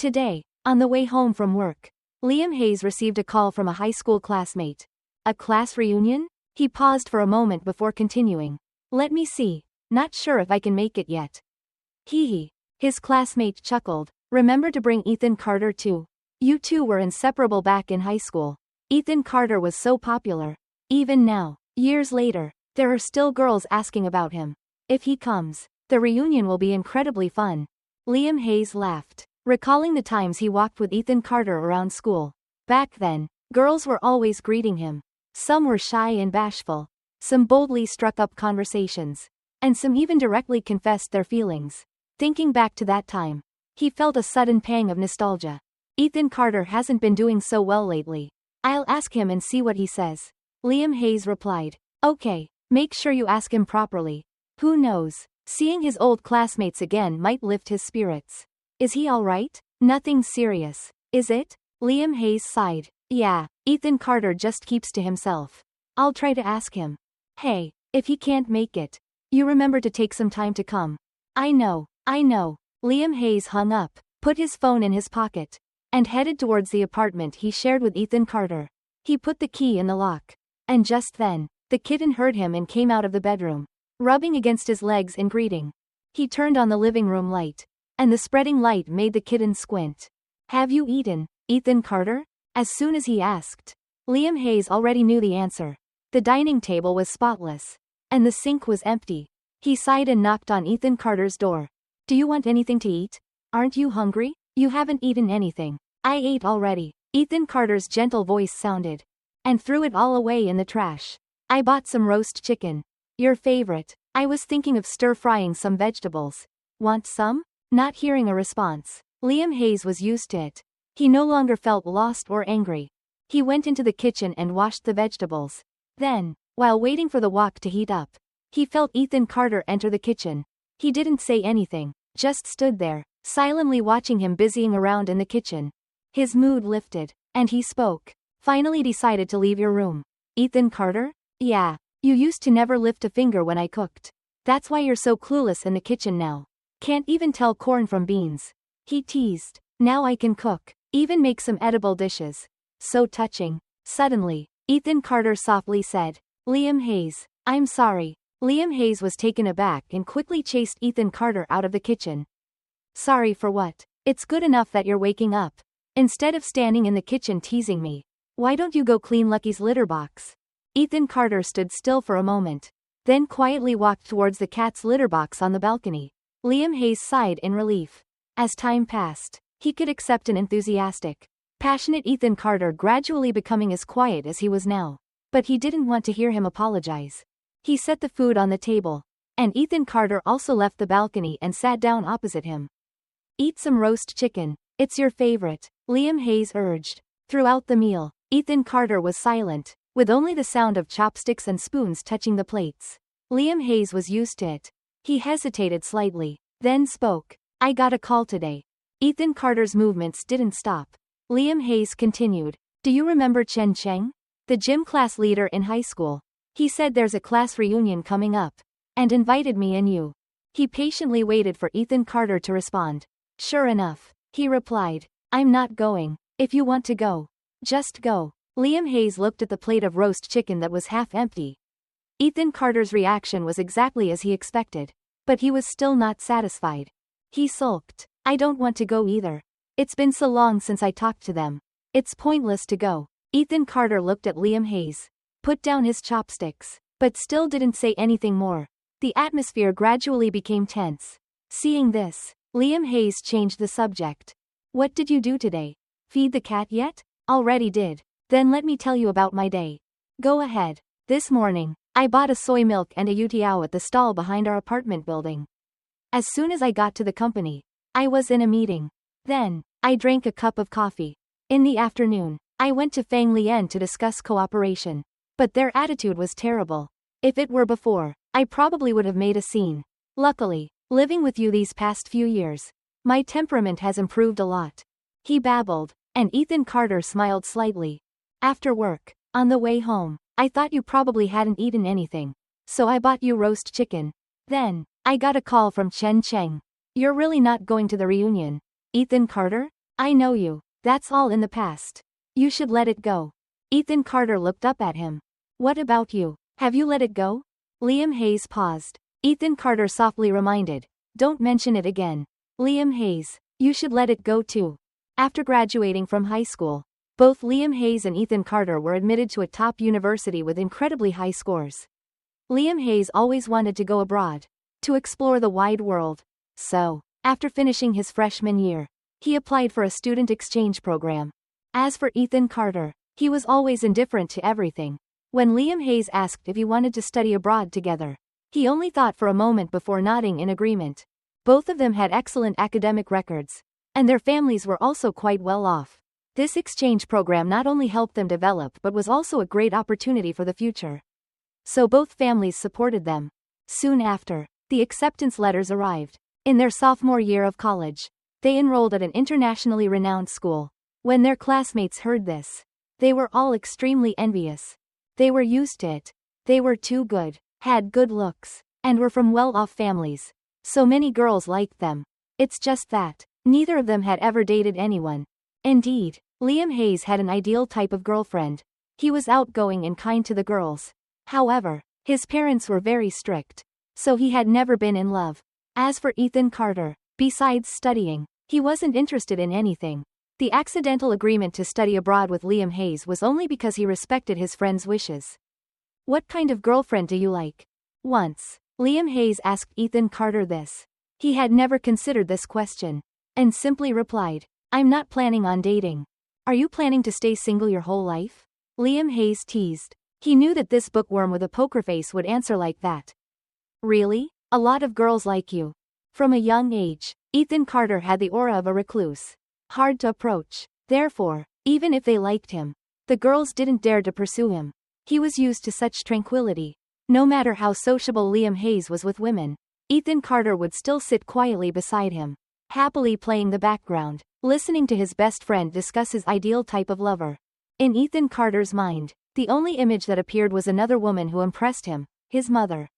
Today, on the way home from work, Liam Hayes received a call from a high school classmate. A class reunion? He paused for a moment before continuing. Let me see. Not sure if I can make it yet. Hee. His classmate chuckled. Remember to bring Ethan Carter too. You two were inseparable back in high school. Ethan Carter was so popular. Even now, years later, there are still girls asking about him. If he comes, the reunion will be incredibly fun. Liam Hayes laughed, recalling the times he walked with Ethan Carter around school. Back then, girls were always greeting him. Some were shy and bashful. Some boldly struck up conversations. And some even directly confessed their feelings. Thinking back to that time, he felt a sudden pang of nostalgia. Ethan Carter hasn't been doing so well lately. I'll ask him and see what he says. Liam Hayes replied. Okay, make sure you ask him properly. Who knows, seeing his old classmates again might lift his spirits. Is he alright? Nothing serious, is it? Liam Hayes sighed. Yeah, Ethan Carter just keeps to himself. I'll try to ask him. Hey, if he can't make it, you remember to take some time to come. I know. Liam Hayes hung up, put his phone in his pocket, and headed towards the apartment he shared with Ethan Carter. He put the key in the lock. And just then, the kitten heard him and came out of the bedroom, rubbing against his legs in greeting. He turned on the living room light, and the spreading light made the kitten squint. Have you eaten, Ethan Carter? As soon as he asked, Liam Hayes already knew the answer. The dining table was spotless, and the sink was empty. He sighed and knocked on Ethan Carter's door. Do you want anything to eat? Aren't you hungry? You haven't eaten anything. I ate already, Ethan Carter's gentle voice sounded. And threw it all away in the trash. I bought some roast chicken. Your favorite. I was thinking of stir-frying some vegetables. Want some? Not hearing a response, Liam Hayes was used to it. He no longer felt lost or angry. He went into the kitchen and washed the vegetables. Then, while waiting for the wok to heat up, he felt Ethan Carter enter the kitchen. He didn't say anything, just stood there, silently watching him busying around in the kitchen. His mood lifted, and he spoke. Finally decided to leave your room. Ethan Carter? Yeah, you used to never lift a finger when I cooked. That's why you're so clueless in the kitchen now. Can't even tell corn from beans. He teased. Now I can cook, even make some edible dishes. So touching. Suddenly, Ethan Carter softly said, Liam Hayes, I'm sorry. Liam Hayes was taken aback and quickly chased Ethan Carter out of the kitchen. Sorry for what? It's good enough that you're waking up. Instead of standing in the kitchen teasing me, why don't you go clean Lucky's litter box? Ethan Carter stood still for a moment, then quietly walked towards the cat's litter box on the balcony. Liam Hayes sighed in relief. As time passed, he could accept an enthusiastic, passionate Ethan Carter gradually becoming as quiet as he was now. But he didn't want to hear him apologize. He set the food on the table, and Ethan Carter also left the balcony and sat down opposite him. Eat some roast chicken, it's your favorite, Liam Hayes urged. Throughout the meal, Ethan Carter was silent, with only the sound of chopsticks and spoons touching the plates. Liam Hayes was used to it. He hesitated slightly, then spoke. I got a call today. Ethan Carter's movements didn't stop. Liam Hayes continued. Do you remember Chen Cheng? The gym class leader in high school. He said there's a class reunion coming up, and invited me and you. He patiently waited for Ethan Carter to respond. Sure enough, he replied. I'm not going. If you want to go, just go. Liam Hayes looked at the plate of roast chicken that was half empty. Ethan Carter's reaction was exactly as he expected. But he was still not satisfied. He sulked. I don't want to go either. It's been so long since I talked to them. It's pointless to go. Ethan Carter looked at Liam Hayes, put down his chopsticks, but still didn't say anything more. The atmosphere gradually became tense. Seeing this, Liam Hayes changed the subject. What did you do today? Feed the cat yet? Already did. Then let me tell you about my day. Go ahead. This morning, I bought a soy milk and a youtiao at the stall behind our apartment building. As soon as I got to the company, I was in a meeting. Then, I drank a cup of coffee. In the afternoon, I went to Fang Lian to discuss cooperation. But their attitude was terrible. If it were before, I probably would have made a scene. Luckily, living with you these past few years, my temperament has improved a lot. He babbled, and Ethan Carter smiled slightly. After work, on the way home, I thought you probably hadn't eaten anything, so I bought you roast chicken. Then, I got a call from Chen Cheng. You're really not going to the reunion, Ethan Carter? I know you. That's all in the past. You should let it go. Ethan Carter looked up at him. What about you? Have you let it go? Liam Hayes paused. Ethan Carter softly reminded. Don't mention it again. Liam Hayes, you should let it go too. After graduating from high school, both Liam Hayes and Ethan Carter were admitted to a top university with incredibly high scores. Liam Hayes always wanted to go abroad, to explore the wide world. So, after finishing his freshman year, he applied for a student exchange program. As for Ethan Carter, he was always indifferent to everything. When Liam Hayes asked if he wanted to study abroad together, he only thought for a moment before nodding in agreement. Both of them had excellent academic records, and their families were also quite well off. This exchange program not only helped them develop but was also a great opportunity for the future. So both families supported them. Soon after, the acceptance letters arrived. In their sophomore year of college, they enrolled at an internationally renowned school. When their classmates heard this, they were all extremely envious. They were used to it. They were too good, had good looks, and were from well-off families. So many girls liked them. It's just that neither of them had ever dated anyone. Indeed, Liam Hayes had an ideal type of girlfriend. He was outgoing and kind to the girls. However, his parents were very strict, so he had never been in love. As for Ethan Carter, besides studying, he wasn't interested in anything. The accidental agreement to study abroad with Liam Hayes was only because he respected his friend's wishes. What kind of girlfriend do you like? Once, Liam Hayes asked Ethan Carter this. He had never considered this question, and simply replied, I'm not planning on dating. Are you planning to stay single your whole life? Liam Hayes teased. He knew that this bookworm with a poker face would answer like that. Really? A lot of girls like you. From a young age, Ethan Carter had the aura of a recluse. Hard to approach. Therefore, even if they liked him, the girls didn't dare to pursue him. He was used to such tranquility. No matter how sociable Liam Hayes was with women, Ethan Carter would still sit quietly beside him, happily playing the background, listening to his best friend discuss his ideal type of lover. In Ethan Carter's mind, the only image that appeared was another woman who impressed him, his mother.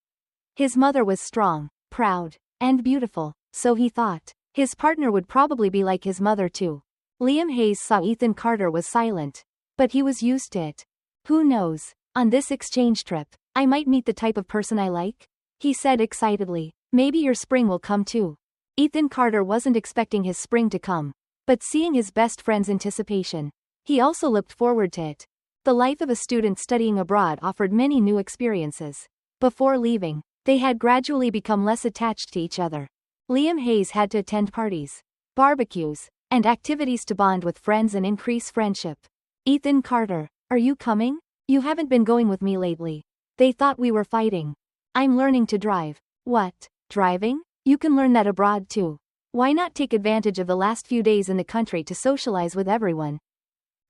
His mother was strong, proud, and beautiful, so he thought. His partner would probably be like his mother too. Liam Hayes saw Ethan Carter was silent, but he was used to it. Who knows, on this exchange trip, I might meet the type of person I like? He said excitedly. Maybe your spring will come too. Ethan Carter wasn't expecting his spring to come, but seeing his best friend's anticipation, he also looked forward to it. The life of a student studying abroad offered many new experiences. Before leaving, they had gradually become less attached to each other. Liam Hayes had to attend parties, barbecues, and activities to bond with friends and increase friendship. Ethan Carter, are you coming? You haven't been going with me lately. They thought we were fighting. I'm learning to drive. What? Driving? You can learn that abroad too. Why not take advantage of the last few days in the country to socialize with everyone?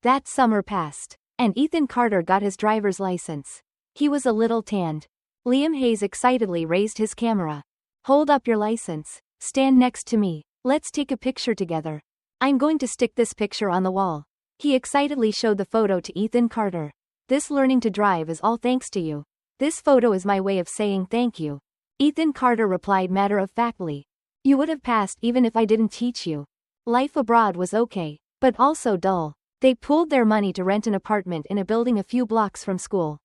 That summer passed, and Ethan Carter got his driver's license. He was a little tanned. Liam Hayes excitedly raised his camera. Hold up your license. Stand next to me. Let's take a picture together. I'm going to stick this picture on the wall. He excitedly showed the photo to Ethan Carter. This learning to drive is all thanks to you. This photo is my way of saying thank you. Ethan Carter replied matter-of-factly. You would have passed even if I didn't teach you. Life abroad was okay, but also dull. They pooled their money to rent an apartment in a building a few blocks from school.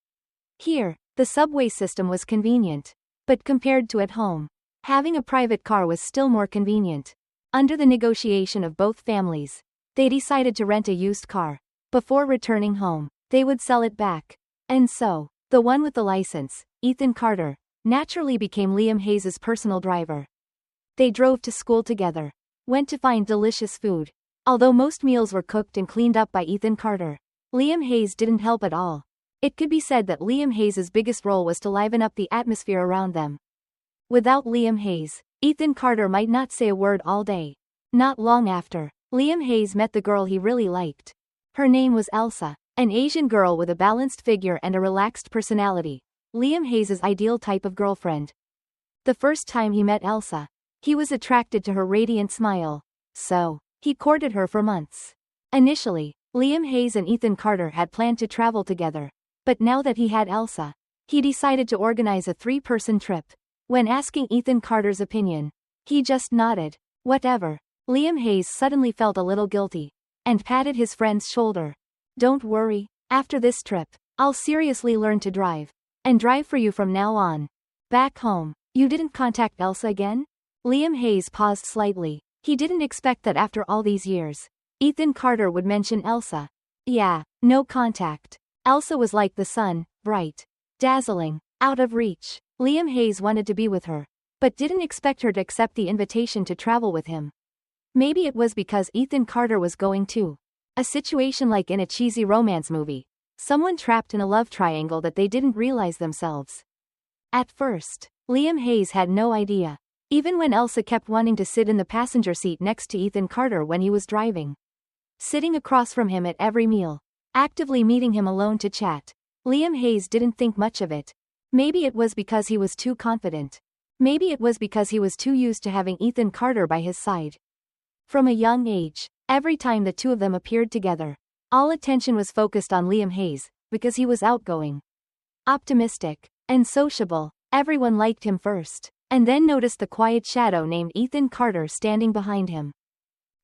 Here, the subway system was convenient. But compared to at home, having a private car was still more convenient. Under the negotiation of both families, they decided to rent a used car. Before returning home, they would sell it back. And so, the one with the license, Ethan Carter, naturally became Liam Hayes' personal driver. They drove to school together, went to find delicious food. Although most meals were cooked and cleaned up by Ethan Carter, Liam Hayes didn't help at all. It could be said that Liam Hayes' biggest role was to liven up the atmosphere around them. Without Liam Hayes, Ethan Carter might not say a word all day. Not long after, Liam Hayes met the girl he really liked. Her name was Elsa, an Asian girl with a balanced figure and a relaxed personality. Liam Hayes' ideal type of girlfriend. The first time he met Elsa, he was attracted to her radiant smile. So, he courted her for months. Initially, Liam Hayes and Ethan Carter had planned to travel together. But now that he had Elsa, he decided to organize a 3-person trip. When asking Ethan Carter's opinion, he just nodded. Whatever. Liam Hayes suddenly felt a little guilty, and patted his friend's shoulder. Don't worry, after this trip, I'll seriously learn to drive. And drive for you from now on. Back home, you didn't contact Elsa again? Liam Hayes paused slightly. He didn't expect that after all these years, Ethan Carter would mention Elsa. Yeah, no contact. Elsa was like the sun, bright, dazzling, out of reach. Liam Hayes wanted to be with her, but didn't expect her to accept the invitation to travel with him. Maybe it was because Ethan Carter was going too. A situation like in a cheesy romance movie. Someone trapped in a love triangle that they didn't realize themselves. At first, Liam Hayes had no idea. Even when Elsa kept wanting to sit in the passenger seat next to Ethan Carter when he was driving. Sitting across from him at every meal. Actively meeting him alone to chat. Liam Hayes didn't think much of it. Maybe it was because he was too confident. Maybe it was because he was too used to having Ethan Carter by his side. From a young age, every time the two of them appeared together, all attention was focused on Liam Hayes, because he was outgoing, optimistic, and sociable. Everyone liked him first, and then noticed the quiet shadow named Ethan Carter standing behind him.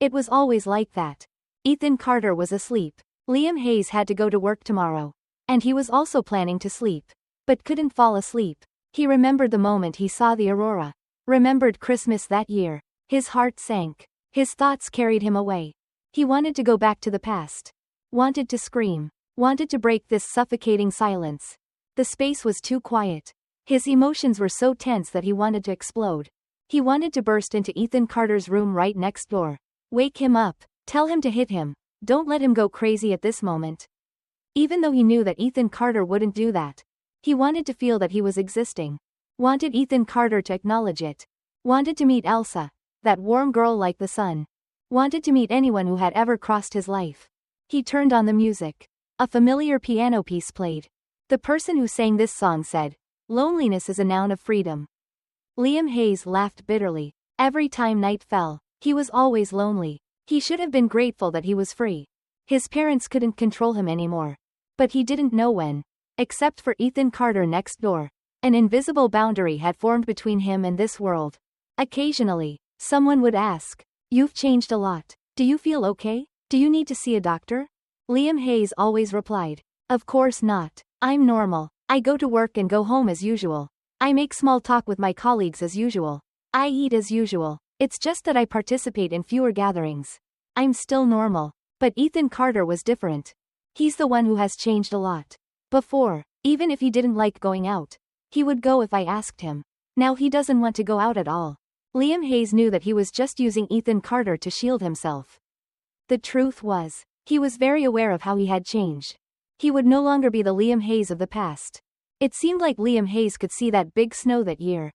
It was always like that. Ethan Carter was asleep. Liam Hayes had to go to work tomorrow, and he was also planning to sleep, but couldn't fall asleep. He remembered the moment he saw the aurora, remembered Christmas that year. His heart sank. His thoughts carried him away. He wanted to go back to the past. Wanted to scream. Wanted to break this suffocating silence. The space was too quiet. His emotions were so tense that he wanted to explode. He wanted to burst into Ethan Carter's room right next door. Wake him up. Tell him to hit him. Don't let him go crazy at this moment. Even though he knew that Ethan Carter wouldn't do that. He wanted to feel that he was existing. Wanted Ethan Carter to acknowledge it. Wanted to meet Elsa, that warm girl like the sun. Wanted to meet anyone who had ever crossed his life. He turned on the music. A familiar piano piece played. The person who sang this song said, "Loneliness is a noun of freedom." Liam Hayes laughed bitterly. Every time night fell, he was always lonely. He should have been grateful that he was free. His parents couldn't control him anymore. But he didn't know when. Except for Ethan Carter next door. An invisible boundary had formed between him and this world. Occasionally, someone would ask, "You've changed a lot. Do you feel okay? Do you need to see a doctor?" Liam Hayes always replied, "Of course not. I'm normal. I go to work and go home as usual. I make small talk with my colleagues as usual. I eat as usual. It's just that I participate in fewer gatherings. I'm still normal." But Ethan Carter was different. He's the one who has changed a lot. Before, even if he didn't like going out, he would go if I asked him. Now he doesn't want to go out at all. Liam Hayes knew that he was just using Ethan Carter to shield himself. The truth was, he was very aware of how he had changed. He would no longer be the Liam Hayes of the past. It seemed like Liam Hayes could see that big snow that year.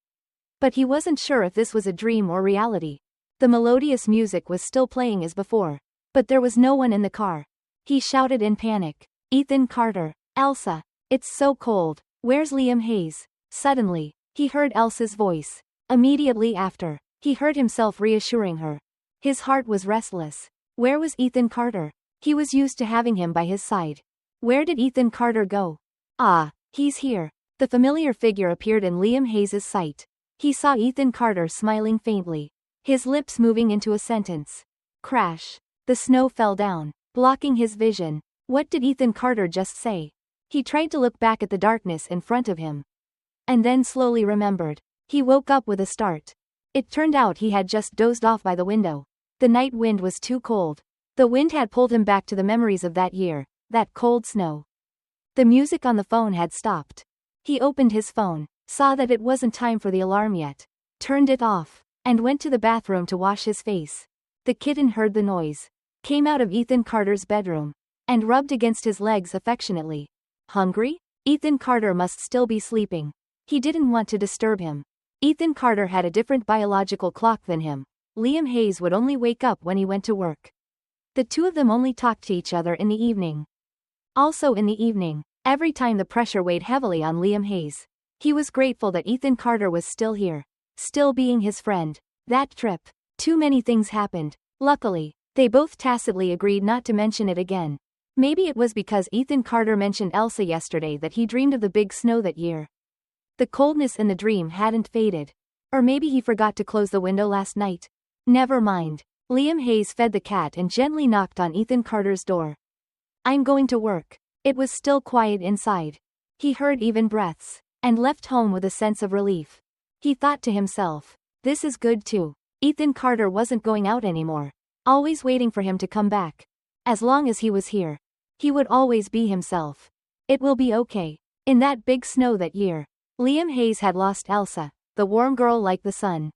But he wasn't sure if this was a dream or reality. The melodious music was still playing as before. But there was no one in the car. He shouted in panic, "Ethan Carter, Elsa, it's so cold, where's Liam Hayes?" Suddenly, he heard Elsa's voice. Immediately after, he heard himself reassuring her. His heart was restless. Where was Ethan Carter? He was used to having him by his side. Where did Ethan Carter go? Ah, he's here. The familiar figure appeared in Liam Hayes' sight. He saw Ethan Carter smiling faintly. His lips moving into a sentence. Crash. The snow fell down, blocking his vision. What did Ethan Carter just say? He tried to look back at the darkness in front of him. And then slowly remembered. He woke up with a start. It turned out he had just dozed off by the window. The night wind was too cold. The wind had pulled him back to the memories of that year, that cold snow. The music on the phone had stopped. He opened his phone, saw that it wasn't time for the alarm yet, turned it off, and went to the bathroom to wash his face. The kitten heard the noise, came out of Ethan Carter's bedroom, and rubbed against his legs affectionately. Hungry? Ethan Carter must still be sleeping. He didn't want to disturb him. Ethan Carter had a different biological clock than him. Liam Hayes would only wake up when he went to work. The two of them only talked to each other in the evening. Also in the evening, every time the pressure weighed heavily on Liam Hayes. He was grateful that Ethan Carter was still here. Still being his friend. That trip. Too many things happened. Luckily, they both tacitly agreed not to mention it again. Maybe it was because Ethan Carter mentioned Elsa yesterday that he dreamed of the big snow that year. The coldness in the dream hadn't faded. Or maybe he forgot to close the window last night. Never mind. Liam Hayes fed the cat and gently knocked on Ethan Carter's door. "I'm going to work." It was still quiet inside. He heard even breaths, and left home with a sense of relief. He thought to himself, "This is good too. Ethan Carter wasn't going out anymore. Always waiting for him to come back. As long as he was here, he would always be himself. It will be okay." In that big snow that year, Liam Hayes had lost Elsa, the warm girl like the sun.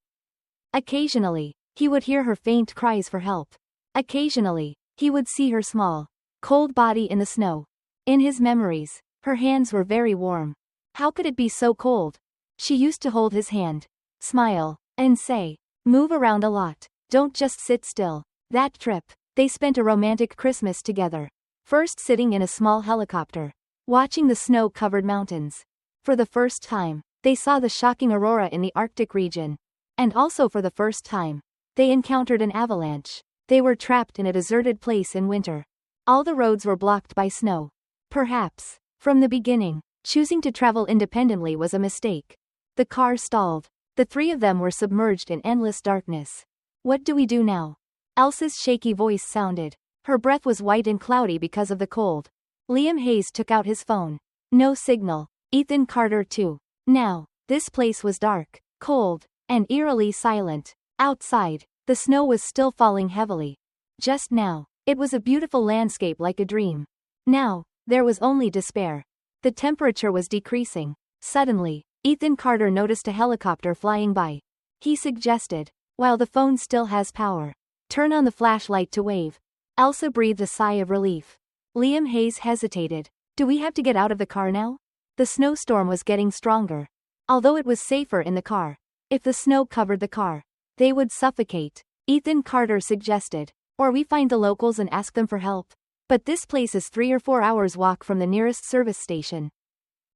Occasionally, he would hear her faint cries for help. Occasionally, he would see her small, cold body in the snow. In his memories, her hands were very warm. How could it be so cold? She used to hold his hand, smile, and say, "Move around a lot. Don't just sit still." That trip, they spent a romantic Christmas together. First sitting in a small helicopter, watching the snow-covered mountains. For the first time, they saw the shocking aurora in the Arctic region. And also for the first time, they encountered an avalanche. They were trapped in a deserted place in winter. All the roads were blocked by snow. Perhaps, from the beginning, choosing to travel independently was a mistake. The car stalled. The three of them were submerged in endless darkness. "What do we do now?" Elsa's shaky voice sounded. Her breath was white and cloudy because of the cold. Liam Hayes took out his phone. No signal. Ethan Carter too. Now, this place was dark, cold, and eerily silent. Outside, the snow was still falling heavily. Just now, it was a beautiful landscape like a dream. Now, there was only despair. The temperature was decreasing. Suddenly, Ethan Carter noticed a helicopter flying by. He suggested, "While the phone still has power, turn on the flashlight to wave." Elsa breathed a sigh of relief. Liam Hayes hesitated. "Do we have to get out of the car now?" The snowstorm was getting stronger. Although it was safer in the car, if the snow covered the car, they would suffocate. Ethan Carter suggested, "Or we find the locals and ask them for help. But this place is 3 or 4 hours walk from the nearest service station."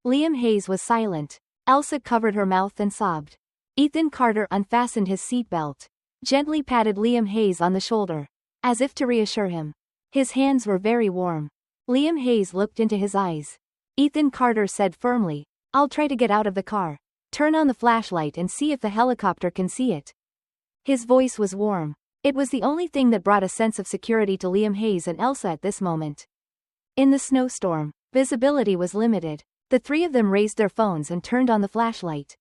Liam Hayes was silent. Elsa covered her mouth and sobbed. Ethan Carter unfastened his seatbelt, gently patted Liam Hayes on the shoulder, as if to reassure him. His hands were very warm. Liam Hayes looked into his eyes. Ethan Carter said firmly, "I'll try to get out of the car. Turn on the flashlight and see if the helicopter can see it." His voice was warm. It was the only thing that brought a sense of security to Liam Hayes and Elsa at this moment. In the snowstorm, visibility was limited. The three of them raised their phones and turned on the flashlight.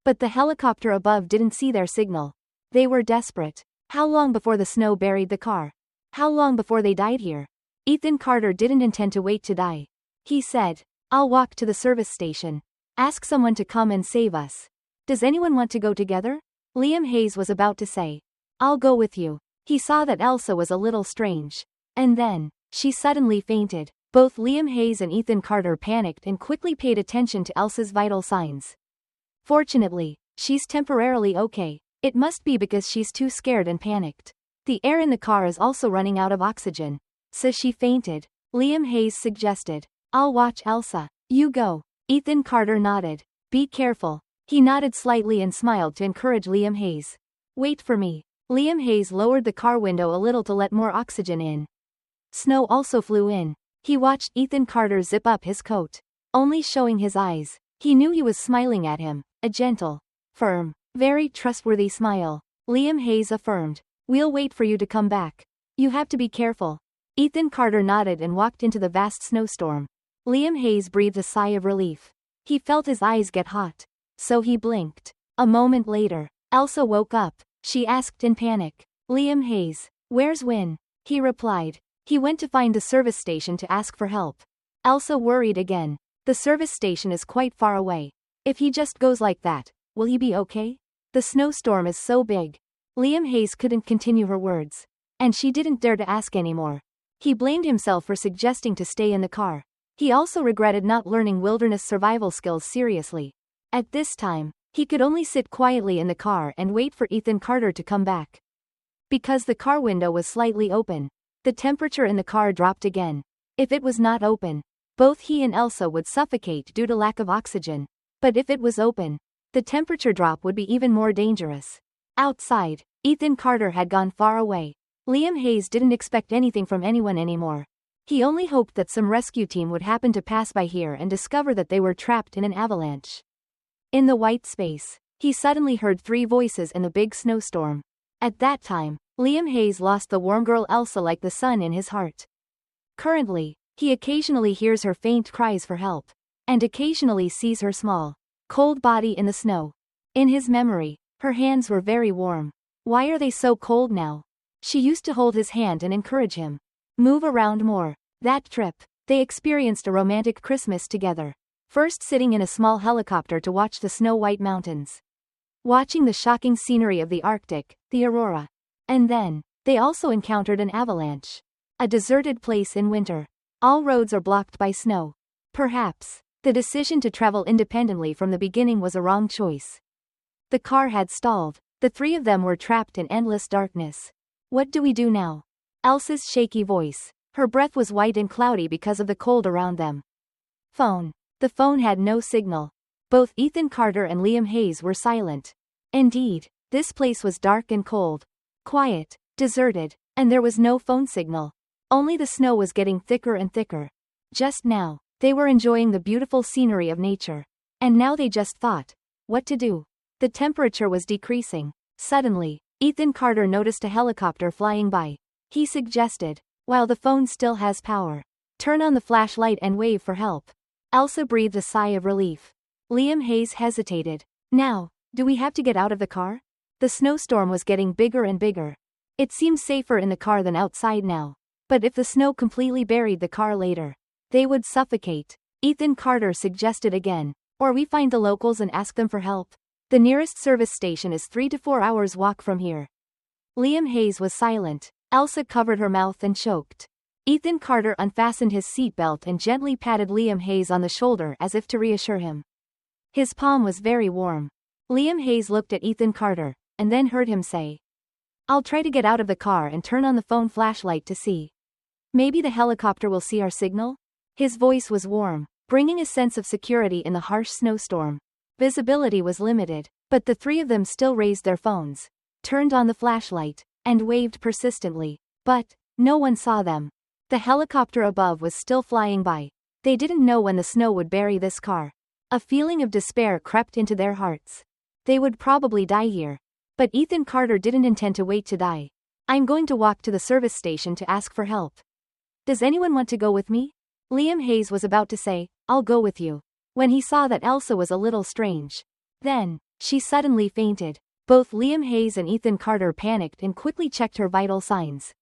But the helicopter above didn't see their signal. They were desperate. How long before the snow buried the car? How long before they died here? Ethan Carter didn't intend to wait to die. He said, "I'll walk to the service station. Ask someone to come and save us. Does anyone want to go together?" Liam Hayes was about to say, "I'll go with you." He saw that Elsa was a little strange. And then, she suddenly fainted. Both Liam Hayes and Ethan Carter panicked and quickly paid attention to Elsa's vital signs. Fortunately, she's temporarily okay. It must be because she's too scared and panicked. The air in the car is also running out of oxygen. So she fainted. Liam Hayes suggested, "I'll watch Elsa. You go." Ethan Carter nodded. "Be careful." He nodded slightly and smiled to encourage Liam Hayes. "Wait for me." Liam Hayes lowered the car window a little to let more oxygen in. Snow also flew in. He watched Ethan Carter zip up his coat, only showing his eyes. He knew he was smiling at him, a gentle, firm, very trustworthy smile. Liam Hayes affirmed, "We'll wait for you to come back. You have to be careful." Ethan Carter nodded and walked into the vast snowstorm. Liam Hayes breathed a sigh of relief. He felt his eyes get hot. So he blinked. A moment later, Elsa woke up. She asked in panic, "Liam Hayes, where's Win?" He replied, "He went to find the service station to ask for help." Elsa worried again. "The service station is quite far away. If he just goes like that, will he be okay? The snowstorm is so big." Liam Hayes couldn't continue her words. And she didn't dare to ask anymore. He blamed himself for suggesting to stay in the car. He also regretted not learning wilderness survival skills seriously. At this time, he could only sit quietly in the car and wait for Ethan Carter to come back. Because the car window was slightly open, the temperature in the car dropped again. If it was not open, both he and Elsa would suffocate due to lack of oxygen. But if it was open, the temperature drop would be even more dangerous. Outside, Ethan Carter had gone far away. Liam Hayes didn't expect anything from anyone anymore. He only hoped that some rescue team would happen to pass by here and discover that they were trapped in an avalanche. In the white space, he suddenly heard 3 voices in the big snowstorm. At that time, Liam Hayes lost the warm girl Elsa like the sun in his heart. Currently, he occasionally hears her faint cries for help, and occasionally sees her small, cold body in the snow. In his memory, her hands were very warm. Why are they so cold now? She used to hold his hand and encourage him. Move around more. That trip, they experienced a romantic Christmas together. First sitting in a small helicopter to watch the snow-white mountains. Watching the shocking scenery of the Arctic, the aurora. And then, they also encountered an avalanche. A deserted place in winter. All roads are blocked by snow. Perhaps, the decision to travel independently from the beginning was a wrong choice. The car had stalled. The three of them were trapped in endless darkness. What do we do now? Elsa's shaky voice. Her breath was white and cloudy because of the cold around them. Phone. The phone had no signal. Both Ethan Carter and Liam Hayes were silent. Indeed, this place was dark and cold. Quiet, deserted, and there was no phone signal. Only the snow was getting thicker and thicker. Just now, they were enjoying the beautiful scenery of nature. And now they just thought, what to do? The temperature was decreasing. Suddenly, Ethan Carter noticed a helicopter flying by. He suggested, while the phone still has power, turn on the flashlight and wave for help. Elsa breathed a sigh of relief. Liam Hayes hesitated. Now, do we have to get out of the car? The snowstorm was getting bigger and bigger. It seemed safer in the car than outside now. But if the snow completely buried the car later, they would suffocate. Ethan Carter suggested again. Or we find the locals and ask them for help. The nearest service station is 3 to 4 hours walk from here. Liam Hayes was silent. Elsa covered her mouth and choked. Ethan Carter unfastened his seatbelt and gently patted Liam Hayes on the shoulder as if to reassure him. His palm was very warm. Liam Hayes looked at Ethan Carter, and then heard him say, I'll try to get out of the car and turn on the phone flashlight to see. Maybe the helicopter will see our signal? His voice was warm, bringing a sense of security in the harsh snowstorm. Visibility was limited, but the three of them still raised their phones, turned on the flashlight, and waved persistently. But no one saw them. The helicopter above was still flying by. They didn't know when the snow would bury this car. A feeling of despair crept into their hearts. They would probably die here. But Ethan Carter didn't intend to wait to die. I'm going to walk to the service station to ask for help. Does anyone want to go with me? Liam Hayes was about to say, I'll go with you, when he saw that Elsa was a little strange. Then, she suddenly fainted. Both Liam Hayes and Ethan Carter panicked and quickly checked her vital signs.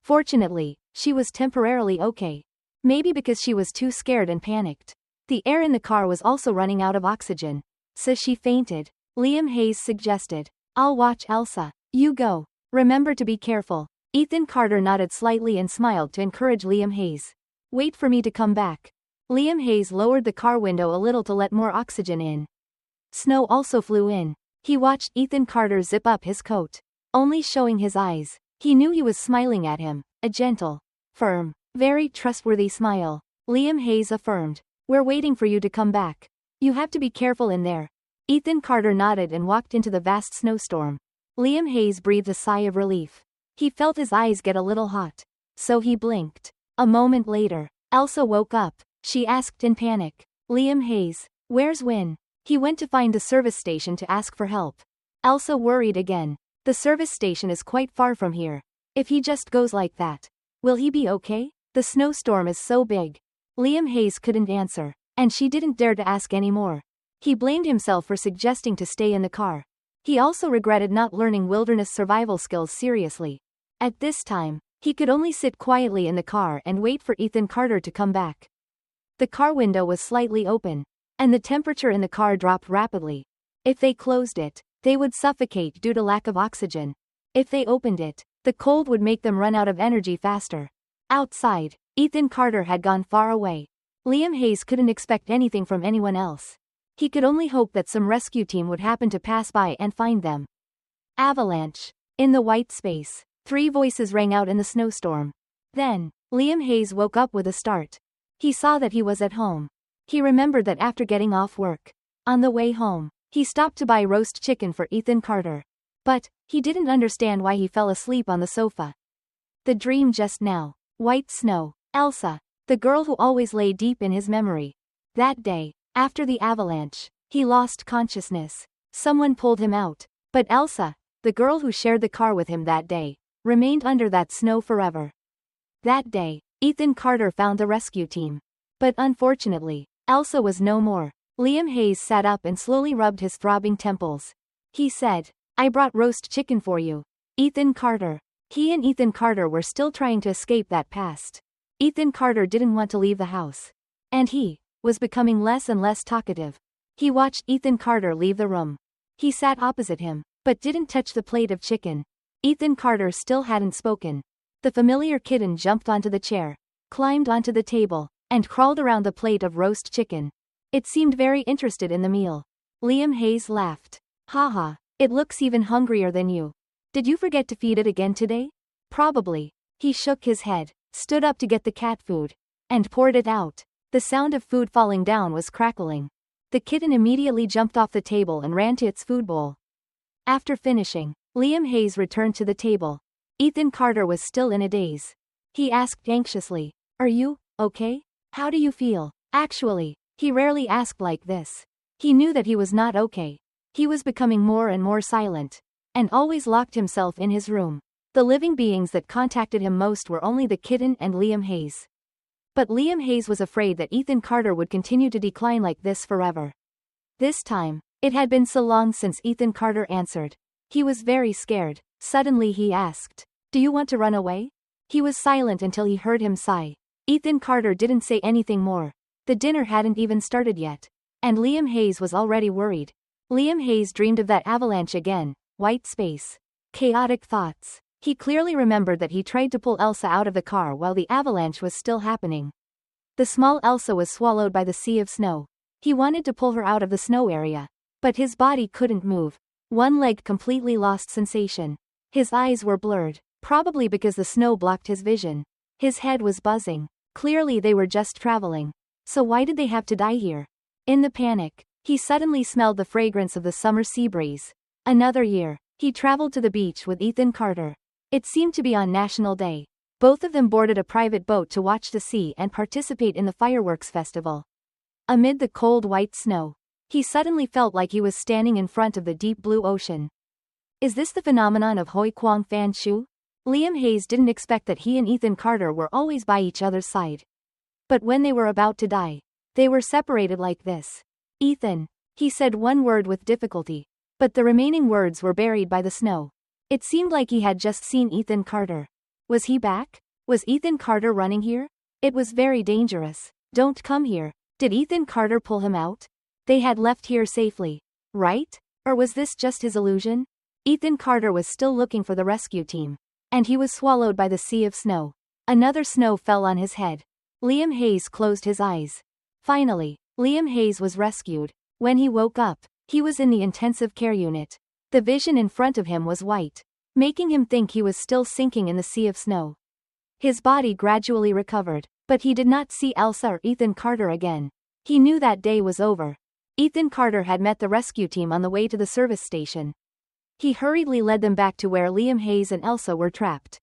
Fortunately, she was temporarily okay. Maybe because she was too scared and panicked. The air in the car was also running out of oxygen. So she fainted. Liam Hayes suggested, I'll watch Elsa. You go. Remember to be careful. Ethan Carter nodded slightly and smiled to encourage Liam Hayes. Wait for me to come back. Liam Hayes lowered the car window a little to let more oxygen in. Snow also flew in. He watched Ethan Carter zip up his coat, only showing his eyes. He knew he was smiling at him, a gentle, firm, very trustworthy smile. Liam Hayes affirmed, We're waiting for you to come back. You have to be careful in there. Ethan Carter nodded and walked into the vast snowstorm. Liam Hayes breathed a sigh of relief. He felt his eyes get a little hot. So he blinked. A moment later, Elsa woke up. She asked in panic, Liam Hayes, where's Win? He went to find the service station to ask for help. Elsa worried again. The service station is quite far from here. If he just goes like that, will he be okay? The snowstorm is so big. Liam Hayes couldn't answer, and she didn't dare to ask any more. He blamed himself for suggesting to stay in the car. He also regretted not learning wilderness survival skills seriously. At this time, he could only sit quietly in the car and wait for Ethan Carter to come back. The car window was slightly open, and the temperature in the car dropped rapidly. If they closed it, they would suffocate due to lack of oxygen. If they opened it, the cold would make them run out of energy faster. Outside, Ethan Carter had gone far away. Liam Hayes couldn't expect anything from anyone else. He could only hope that some rescue team would happen to pass by and find them. Avalanche. In the white space, 3 voices rang out in the snowstorm. Then, Liam Hayes woke up with a start. He saw that he was at home. He remembered that after getting off work, on the way home, he stopped to buy roast chicken for Ethan Carter. But, he didn't understand why he fell asleep on the sofa. The dream just now. White snow. Elsa. The girl who always lay deep in his memory. That day, after the avalanche, he lost consciousness. Someone pulled him out. But Elsa, the girl who shared the car with him that day, remained under that snow forever. That day, Ethan Carter found the rescue team. But unfortunately, Elsa was no more. Liam Hayes sat up and slowly rubbed his throbbing temples. He said, "I brought roast chicken for you, Ethan Carter." He and Ethan Carter were still trying to escape that past. Ethan Carter didn't want to leave the house. And he was becoming less and less talkative. He watched Ethan Carter leave the room. He sat opposite him, but didn't touch the plate of chicken. Ethan Carter still hadn't spoken. The familiar kitten jumped onto the chair, climbed onto the table, and crawled around the plate of roast chicken. It seemed very interested in the meal. Liam Hayes laughed. "Haha, it looks even hungrier than you. Did you forget to feed it again today?" "Probably." He shook his head, stood up to get the cat food, and poured it out. The sound of food falling down was crackling. The kitten immediately jumped off the table and ran to its food bowl. After finishing, Liam Hayes returned to the table. Ethan Carter was still in a daze. He asked anxiously, "Are you okay? How do you feel?" Actually, he rarely asked like this. He knew that he was not okay. He was becoming more and more silent, and always locked himself in his room. The living beings that contacted him most were only the kitten and Liam Hayes. But Liam Hayes was afraid that Ethan Carter would continue to decline like this forever. This time, it had been so long since Ethan Carter answered. He was very scared. Suddenly he asked, "Do you want to run away?" He was silent until he heard him sigh. Ethan Carter didn't say anything more. The dinner hadn't even started yet. And Liam Hayes was already worried. Liam Hayes dreamed of that avalanche again. White space. Chaotic thoughts. He clearly remembered that he tried to pull Elsa out of the car while the avalanche was still happening. The small Elsa was swallowed by the sea of snow. He wanted to pull her out of the snow area, but his body couldn't move. One leg completely lost sensation. His eyes were blurred, probably because the snow blocked his vision. His head was buzzing. Clearly they were just traveling. So why did they have to die here? In the panic, he suddenly smelled the fragrance of the summer sea breeze. Another year, he traveled to the beach with Ethan Carter. It seemed to be on National Day. Both of them boarded a private boat to watch the sea and participate in the fireworks festival. Amid the cold white snow, he suddenly felt like he was standing in front of the deep blue ocean. Is this the phenomenon of Hoi Kwang Fan Shu? Liam Hayes didn't expect that he and Ethan Carter were always by each other's side. But when they were about to die, they were separated like this. "Ethan," he said one word with difficulty, but the remaining words were buried by the snow. It seemed like he had just seen Ethan Carter. Was he back? Was Ethan Carter running here? It was very dangerous. "Don't come here." Did Ethan Carter pull him out? They had left here safely, right? Or was this just his illusion? Ethan Carter was still looking for the rescue team. And he was swallowed by the sea of snow. Another snow fell on his head. Liam Hayes closed his eyes. Finally, Liam Hayes was rescued. When he woke up, he was in the intensive care unit. The vision in front of him was white, making him think he was still sinking in the sea of snow. His body gradually recovered, but he did not see Elsa or Ethan Carter again. He knew that day was over. Ethan Carter had met the rescue team on the way to the service station. He hurriedly led them back to where Liam Hayes and Elsa were trapped.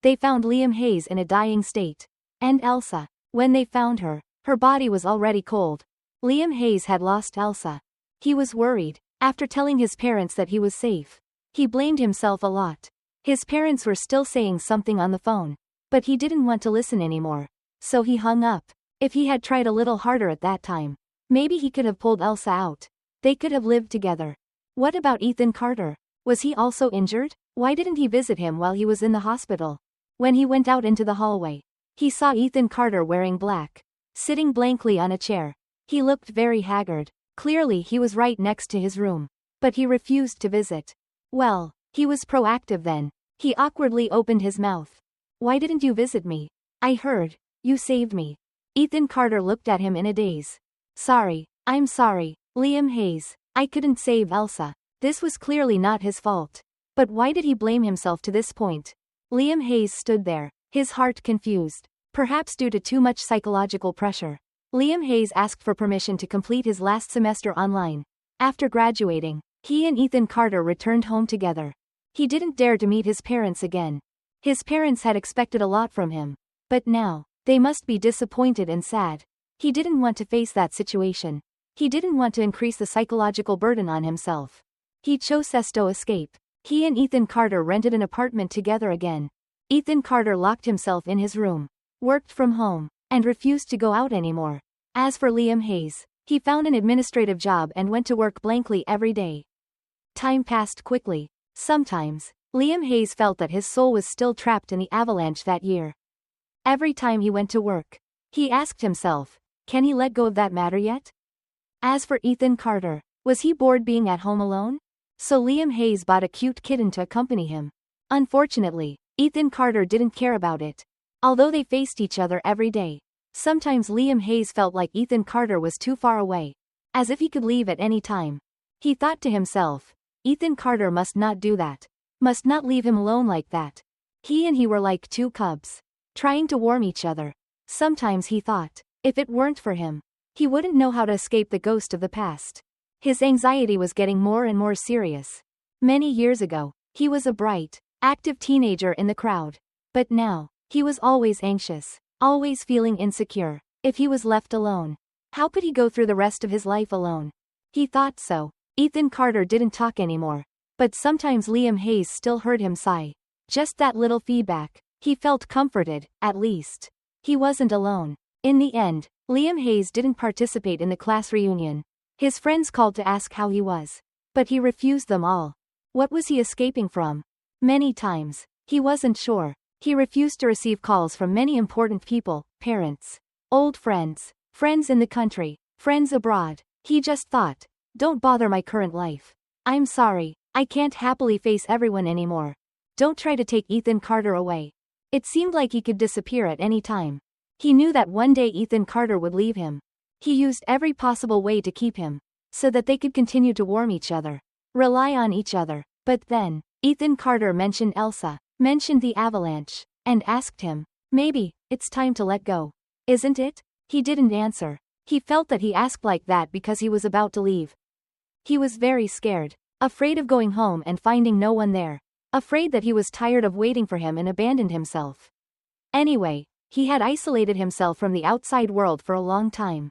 They found Liam Hayes in a dying state. And Elsa. When they found her, her body was already cold. Liam Hayes had lost Elsa. He was worried. After telling his parents that he was safe, he blamed himself a lot. His parents were still saying something on the phone, but he didn't want to listen anymore. So he hung up. If he had tried a little harder at that time, maybe he could have pulled Elsa out. They could have lived together. What about Ethan Carter? Was he also injured? Why didn't he visit him while he was in the hospital? When he went out into the hallway, he saw Ethan Carter wearing black, sitting blankly on a chair. He looked very haggard. Clearly he was right next to his room. But he refused to visit. Well, he was proactive then. He awkwardly opened his mouth. "Why didn't you visit me? I heard you saved me." Ethan Carter looked at him in a daze. "Sorry, I'm sorry, Liam Hayes. I couldn't save Elsa. This was clearly not his fault." But why did he blame himself to this point? Liam Hayes stood there, his heart confused. Perhaps due to too much psychological pressure. Liam Hayes asked for permission to complete his last semester online. After graduating, he and Ethan Carter returned home together. He didn't dare to meet his parents again. His parents had expected a lot from him. But now, they must be disappointed and sad. He didn't want to face that situation. He didn't want to increase the psychological burden on himself. He chose to escape. He and Ethan Carter rented an apartment together again. Ethan Carter locked himself in his room, worked from home, and refused to go out anymore. As for Liam Hayes, he found an administrative job and went to work blankly every day. Time passed quickly. Sometimes, Liam Hayes felt that his soul was still trapped in the avalanche that year. Every time he went to work, he asked himself, can he let go of that matter yet? As for Ethan Carter, was he bored being at home alone? So Liam Hayes bought a cute kitten to accompany him. Unfortunately, Ethan Carter didn't care about it. Although they faced each other every day, sometimes Liam Hayes felt like Ethan Carter was too far away, as if he could leave at any time. He thought to himself, Ethan Carter must not do that. Must not leave him alone like that. He and he were like two cubs, trying to warm each other. Sometimes he thought, if it weren't for him, he wouldn't know how to escape the ghost of the past. His anxiety was getting more and more serious. Many years ago, he was a bright, active teenager in the crowd. But now, he was always anxious, always feeling insecure. If he was left alone, how could he go through the rest of his life alone? He thought so. Ethan Carter didn't talk anymore. But sometimes Liam Hayes still heard him sigh. Just that little feedback. He felt comforted, at least. He wasn't alone. In the end, Liam Hayes didn't participate in the class reunion. His friends called to ask how he was. But he refused them all. What was he escaping from? Many times, he wasn't sure. He refused to receive calls from many important people, parents, old friends, friends in the country, friends abroad. He just thought, don't bother my current life. I'm sorry, I can't happily face everyone anymore. Don't try to take Ethan Carter away. It seemed like he could disappear at any time. He knew that one day Ethan Carter would leave him. He used every possible way to keep him, so that they could continue to warm each other, rely on each other. But then, Ethan Carter mentioned Elsa, mentioned the avalanche, and asked him, maybe, it's time to let go. Isn't it? He didn't answer. He felt that he asked like that because he was about to leave. He was very scared, afraid of going home and finding no one there, afraid that he was tired of waiting for him and abandoned himself. Anyway, he had isolated himself from the outside world for a long time.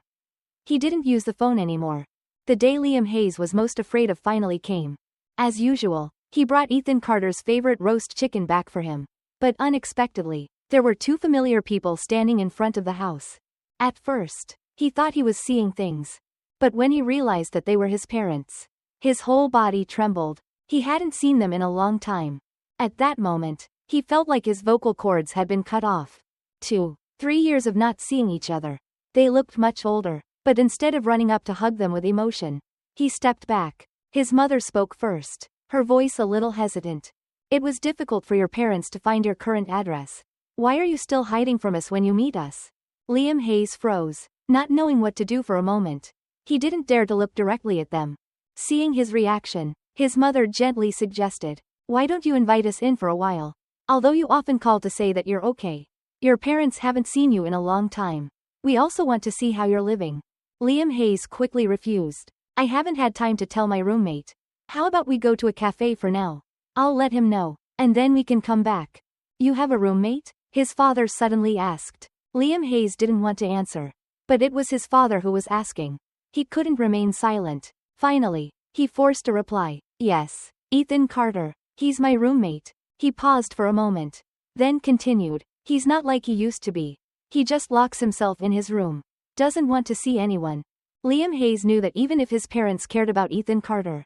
He didn't use the phone anymore. The day Liam Hayes was most afraid of finally came. As usual, he brought Ethan Carter's favorite roast chicken back for him. But unexpectedly, there were two familiar people standing in front of the house. At first, he thought he was seeing things. But when he realized that they were his parents, his whole body trembled. He hadn't seen them in a long time. At that moment, he felt like his vocal cords had been cut off. 3 years of not seeing each other. They looked much older. But instead of running up to hug them with emotion, he stepped back. His mother spoke first, her voice a little hesitant. It was difficult for your parents to find your current address. Why are you still hiding from us when you meet us? Liam Hayes froze, not knowing what to do for a moment. He didn't dare to look directly at them. Seeing his reaction, his mother gently suggested, why don't you invite us in for a while? Although you often call to say that you're okay. Your parents haven't seen you in a long time. We also want to see how you're living. Liam Hayes quickly refused. I haven't had time to tell my roommate. How about we go to a cafe for now? I'll let him know, and then we can come back. You have a roommate? His father suddenly asked. Liam Hayes didn't want to answer. But it was his father who was asking. He couldn't remain silent. Finally, he forced a reply. Yes, Ethan Carter. He's my roommate. He paused for a moment. Then continued. He's not like he used to be. He just locks himself in his room. Doesn't want to see anyone. Liam Hayes knew that even if his parents cared about Ethan Carter,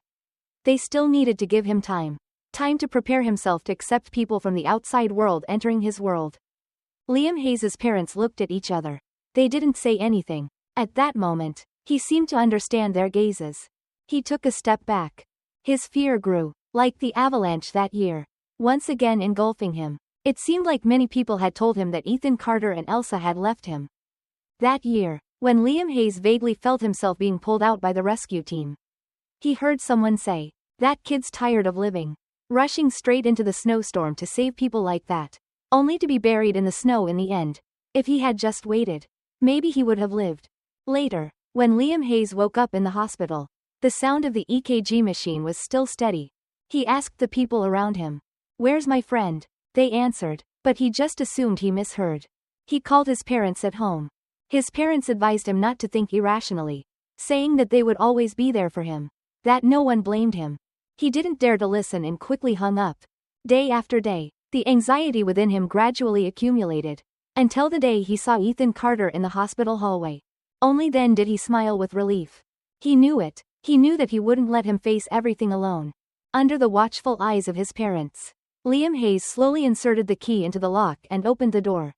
they still needed to give him time. Time to prepare himself to accept people from the outside world entering his world. Liam Hayes's parents looked at each other. They didn't say anything. At that moment, he seemed to understand their gazes. He took a step back. His fear grew, like the avalanche that year, once again engulfing him. It seemed like many people had told him that Ethan Carter and Elsa had left him. That year, when Liam Hayes vaguely felt himself being pulled out by the rescue team, he heard someone say, that kid's tired of living. Rushing straight into the snowstorm to save people like that. Only to be buried in the snow in the end. If he had just waited, maybe he would have lived. Later, when Liam Hayes woke up in the hospital, the sound of the EKG machine was still steady. He asked the people around him, where's my friend? They answered, but he just assumed he misheard. He called his parents at home. His parents advised him not to think irrationally, saying that they would always be there for him, that no one blamed him. He didn't dare to listen and quickly hung up. Day after day, the anxiety within him gradually accumulated. Until the day he saw Ethan Carter in the hospital hallway. Only then did he smile with relief. He knew it. He knew that he wouldn't let him face everything alone. Under the watchful eyes of his parents, Liam Hayes slowly inserted the key into the lock and opened the door.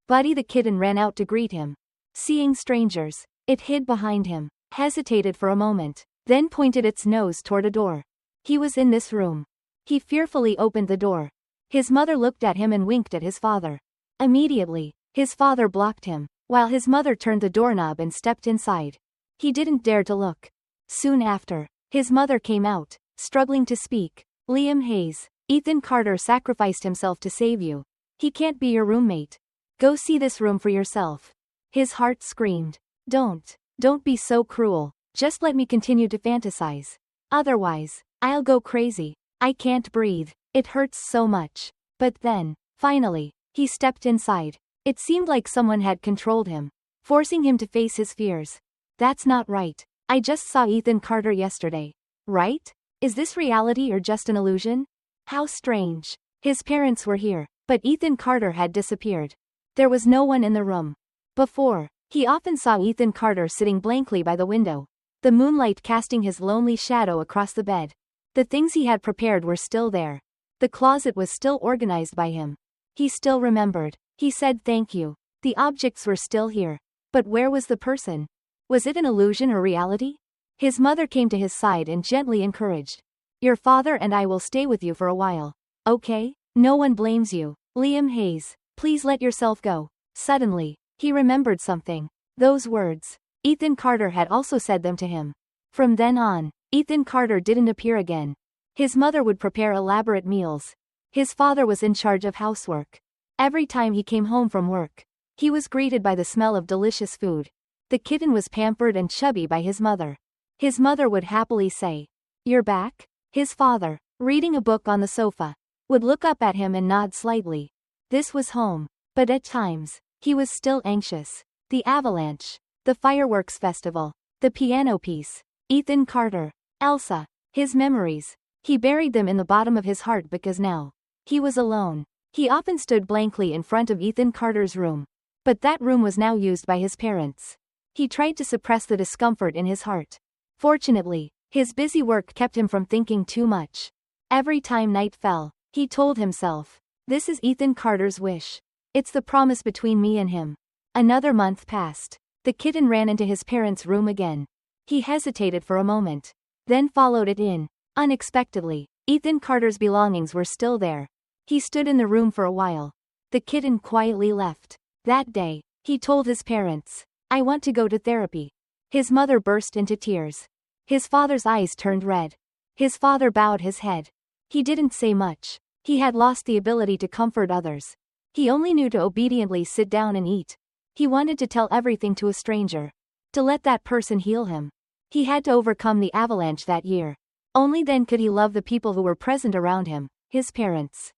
Buddy the kitten ran out to greet him. Seeing strangers, it hid behind him, hesitated for a moment, then pointed its nose toward a door. He was in this room. He fearfully opened the door. His mother looked at him and winked at his father. Immediately, his father blocked him, while his mother turned the doorknob and stepped inside. He didn't dare to look. Soon after, his mother came out, struggling to speak. Liam Hayes, Ethan Carter sacrificed himself to save you. He can't be your roommate. Go see this room for yourself. His heart screamed. Don't be so cruel. Just let me continue to fantasize. Otherwise, I'll go crazy. I can't breathe. It hurts so much. But then, finally, he stepped inside. It seemed like someone had controlled him, forcing him to face his fears. That's not right. I just saw Ethan Carter yesterday. Right? Is this reality or just an illusion? How strange. His parents were here, but Ethan Carter had disappeared. There was no one in the room. Before, he often saw Ethan Carter sitting blankly by the window, the moonlight casting his lonely shadow across the bed. The things he had prepared were still there. The closet was still organized by him. He still remembered. He said thank you. The objects were still here. But where was the person? Was it an illusion or reality? His mother came to his side and gently encouraged. Your father and I will stay with you for a while. Okay? No one blames you. Liam Hayes, please let yourself go. Suddenly, he remembered something. Those words. Ethan Carter had also said them to him. From then on, Ethan Carter didn't appear again. His mother would prepare elaborate meals. His father was in charge of housework. Every time he came home from work, he was greeted by the smell of delicious food. The kitten was pampered and chubby by his mother. His mother would happily say, "You're back?" His father, reading a book on the sofa, would look up at him and nod slightly. This was home. But at times, he was still anxious. The avalanche, the fireworks festival, the piano piece, Ethan Carter, Elsa, his memories. He buried them in the bottom of his heart because now, he was alone. He often stood blankly in front of Ethan Carter's room. But that room was now used by his parents. He tried to suppress the discomfort in his heart. Fortunately, his busy work kept him from thinking too much. Every time night fell, he told himself, this is Ethan Carter's wish. It's the promise between me and him. Another month passed. The kitten ran into his parents' room again. He hesitated for a moment, then followed it in. Unexpectedly, Ethan Carter's belongings were still there. He stood in the room for a while. The kitten quietly left. That day, he told his parents, I want to go to therapy. His mother burst into tears. His father's eyes turned red. His father bowed his head. He didn't say much. He had lost the ability to comfort others. He only knew to obediently sit down and eat. He wanted to tell everything to a stranger. To let that person heal him. He had to overcome the avalanche that year. Only then could he love the people who were present around him, his parents.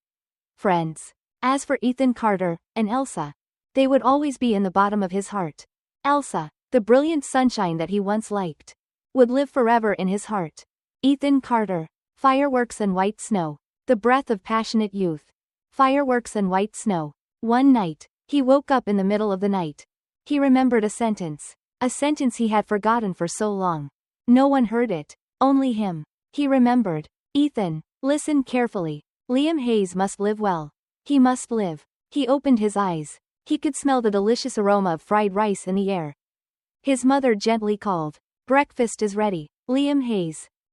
Friends. As for Ethan Carter and Elsa, they would always be in the bottom of his heart. Elsa, the brilliant sunshine that he once liked, would live forever in his heart. Ethan Carter, fireworks and white snow, the breath of passionate youth. Fireworks and white snow. One night, he woke up in the middle of the night. He remembered a sentence he had forgotten for so long. No one heard it, only him. He remembered, Ethan, listen carefully. Liam Hayes must live well. He must live. He opened his eyes. He could smell the delicious aroma of fried rice in the air. His mother gently called. Breakfast is ready. Liam Hayes,